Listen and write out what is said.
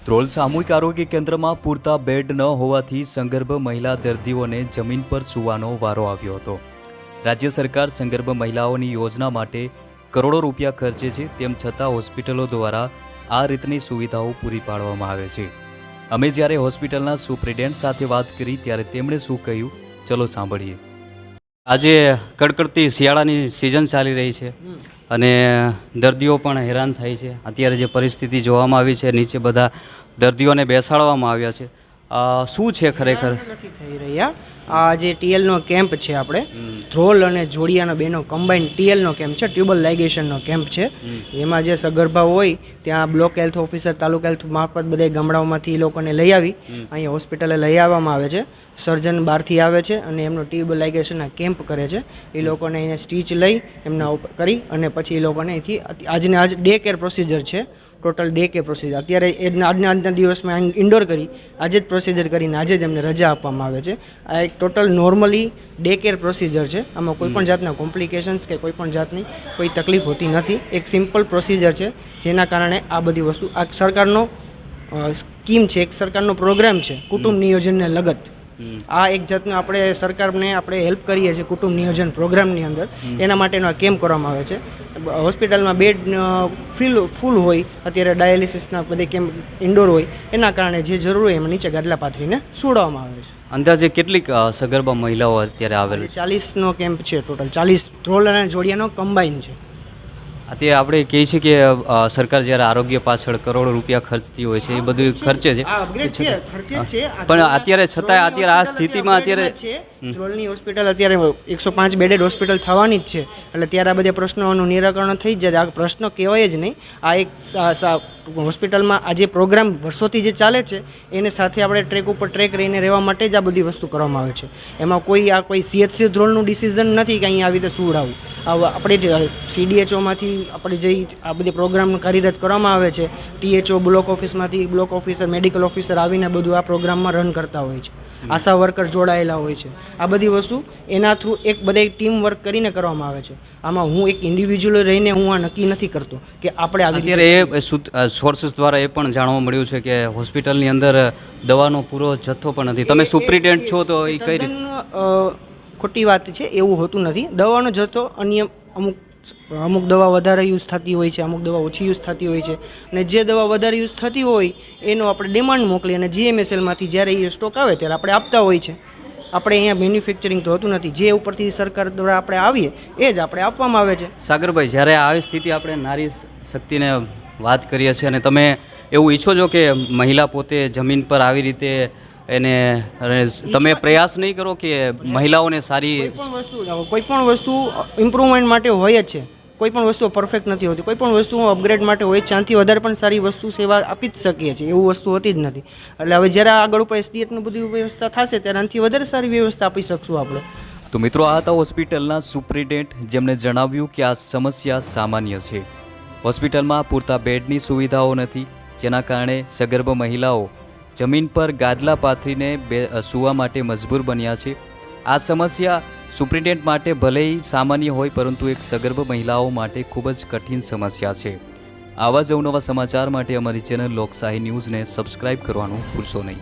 ધ્રોલ સામૂહિક આરોગ્ય કેન્દ્રમાં પૂરતા બેડ ન હોવાથી સંગર્ભ મહિલા દર્દીઓને જમીન પર સૂવાનો વારો આવ્યો હતો। રાજ્ય સરકાર સંગર્ભ મહિલાઓની યોજના માટે કરોડો રૂપિયા ખર્ચે છે, તેમ છતાં હોસ્પિટલો દ્વારા આ રીતની સુવિધાઓ પૂરી પાડવામાં આવે છે। અમે જ્યારે હોસ્પિટલના સુપ્રિન્ટેન્ડન્ટ સાથે વાત કરી ત્યારે તેમણે શું કહ્યું, ચલો સાંભળીએ। આજે કડકડતી શિયાળાની સિઝન ચાલી રહી છે અને દર્દીઓ પણ હેરાન થાય છે। અત્યારે જે પરિસ્થિતિ જોવામાં આવી છે, નીચે બધા દર્દીઓને બેસાડવામાં આવ્યા છે। શું છે ખરેખર નથી થઈ રહ્યા। આ જે ટીએલનો કેમ્પ છે, આપણે ધ્રોલ અને જોડિયાના બેનો કમ્બાઈન ટીએલનો કેમ્પ છે, ટ્યુબલ લાઇગેશનનો કેમ્પ છે। એમાં જે સગર્ભા હોય ત્યાં બ્લોક હેલ્થ ઓફિસર, તાલુકા હેલ્થ મારફત બધા ગામડાઓમાંથી એ લોકોને લઈ આવી અહીંયા હોસ્પિટલે લઈ આવવામાં આવે છે। સર્જન બહારથી આવે છે અને એમનો ટ્યુબલ લાઇગેશનના કેમ્પ કરે છે। એ લોકોને અહીંયા સ્ટીચ લઈ એમના ઉપર કરી અને પછી એ લોકોને અહીંથી આજને આજ ડે કેર પ્રોસિજર છે, ટોટલ ડે કેર પ્રોસિજર અત્યારે આજના દિવસમાં ઇન્ડોર કરી આજે જ પ્રોસિજર કરીને આજે જ એમને રજા આપવામાં આવે છે। આ એક total normally day care procedure છે। આમાં કોઈપણ જાતના કોમ્પ્લિકેશન્સ કે કોઈપણ જાતની કોઈ તકલીફ હોતી નથી। એક સિમ્પલ પ્રોસિજર છે, જેના કારણે આ બધી વસ્તુ આ સરકારનો સ્કીમ છે, એક સરકારનો પ્રોગ્રામ છે કુટુંબ નિયોજનને લગત। આ એક જાતનો આપણે સરકારને આપણે હેલ્પ કરીએ છીએ કુટુંબ નિયોજન પ્રોગ્રામની અંદર, એના માટેનો આ કેમ્પ કરવામાં આવે છે। હોસ્પિટલમાં બેડ ફૂલ હોય, અત્યારે ડાયાલિસિસના બધે કેમ્પ ઇન્ડોર હોય, એના કારણે જે જરૂર હોય એમાં નીચે ગાદલા પાથરીને સુડાવવામાં આવે છે। અંદાજે કેટલીક સગર્ભા મહિલાઓ અત્યારે આવેલી? 40નો કેમ્પ છે, ટોટલ 40 ધ્રોલ અને જોડિયાનો કમ્બાઈન છે। અત્યારે આપણે કહીએ છીએ કે સરકાર જ્યારે આરોગ્ય પાછળ કરોડો રૂપિયા ખર્ચતી હોય છે, એ બધું ખર્ચે છે, પણ અત્યારે છતાંય અત્યારે આ સ્થિતિમાં અત્યારે ધ્રોલની હોસ્પિટલ અત્યારે 105 બેડેડ હોસ્પિટલ થવાની જ છે, એટલે ત્યારે આ બધા પ્રશ્નોનું નિરાકરણ થઈ જ જાય। આ પ્રશ્ન કહેવાય જ નહીં। આ એક હોસ્પિટલમાં આ જે પ્રોગ્રામ વર્ષોથી જે ચાલે છે એને સાથે આપણે ટ્રેક ઉપર ટ્રેક રહીને રહેવા માટે જ આ બધી વસ્તુ કરવામાં આવે છે। એમાં કોઈ સીએચસી ધ્રોલનું ડિસિઝન નથી કે અહીંયા આવી રીતે સુવડાવવું। આપણે CDHOમાંથી આપણે જે આ બધી પ્રોગ્રામ કાર્યરત કરવામાં આવે છે, THO બ્લોક ઓફિસમાંથી બ્લોક ઓફિસર, મેડિકલ ઓફિસર આવીને બધું આ પ્રોગ્રામમાં રન કરતા હોય છે। આશા વર્કર જોડાયેલા હોય છે। આ બધી વસ્તુ એના થ્રુ એક બધા ટીમ વર્ક કરીને કરવામાં આવે છે। આમાં હું એક ઇન્ડિવિજ્યુઅલ રહીને હું આ નક્કી નથી કરતો કે આપણે અત્યારે એ સોર્સિસ દ્વારા એ પણ જાણવા મળ્યું છે કે હોસ્પિટલની અંદર દવાનો પૂરો જથ્થો પણ નથી। તમે સુપ્રિન્ટેન્ડન્ટ છો તો એ કઈ ખોટી વાત છે, એવું હોતું નથી। દવાનો જથ્થો અન્ય અમુક દવા વધારે યુઝ થતી હોય છે, અમુક દવા ઓછી યુઝ થતી હોય છે, અને જે દવા વધારે યુઝ થતી હોય એનો આપણે ડિમાન્ડ મોકલી અને GMSLમાંથી જ્યારે એ સ્ટોક આવે ત્યારે આપણે આપતા હોય છે। આપણે અહીંયા મેન્યુફેક્ચરિંગ તો હોતું નથી, જે ઉપરથી સરકાર દ્વારા આપણે આવીએ એ જ આપણે આપવામાં આવે છે। સાગરભાઈ, જ્યારે આવી સ્થિતિ આપણે નારી શક્તિને વાત કરીએ છીએ અને તમે એવું ઈચ્છો છો કે મહિલા પોતે જમીન પર આવી રીતે એને તમે પ્રયાસ નહીં કરો કે મહિલાઓને સારી કોઈ પણ વસ્તુ ઇમ્પ્રુવમેન્ટ માટે હોય જ છે। કોઈ પણ વસ્તુ પરફેક્ટ નથી હોતી, કોઈ પણ વસ્તુ અપગ્રેડ માટે હોય જ છે। આનાથી વધારે પણ સારી વસ્તુ સેવા આપી જ શકીએ છીએ, એવું વસ્તુ હોતી જ નથી। એટલે હવે જ્યારે આગળ ઉપર SDHનું બધી વ્યવસ્થા થશે ત્યારે આનાથી વધારે સારી વ્યવસ્થા આપી શકશું આપણે। તો મિત્રો, આ હતા હોસ્પિટલના સુપ્રિન્ટેન્ડન્ટ, જેમણે જણાવ્યું કે આ સમસ્યા સામાન્ય છે। હોસ્પિટલમાં પૂરતા બેડની સુવિધાઓ નથી, જેના કારણે સગર્ભ મહિલાઓ જમીન પર ગાદલા પાથરીને સૂવા માટે મજબૂર બન્યા છે। આ સમસ્યા સુપ્રિન્ટેન્ડન્ટ માટે ભલે સામાન્ય હોય, પરંતુ એક સગર્ભ મહિલાઓ માટે ખૂબ જ કઠિન સમસ્યા છે। આવા જ અવનવા સમાચાર માટે અમારી ચેનલ લોકશાહી ન્યૂઝને સબસ્ક્રાઇબ કરવાનું ભૂલશો નહીં।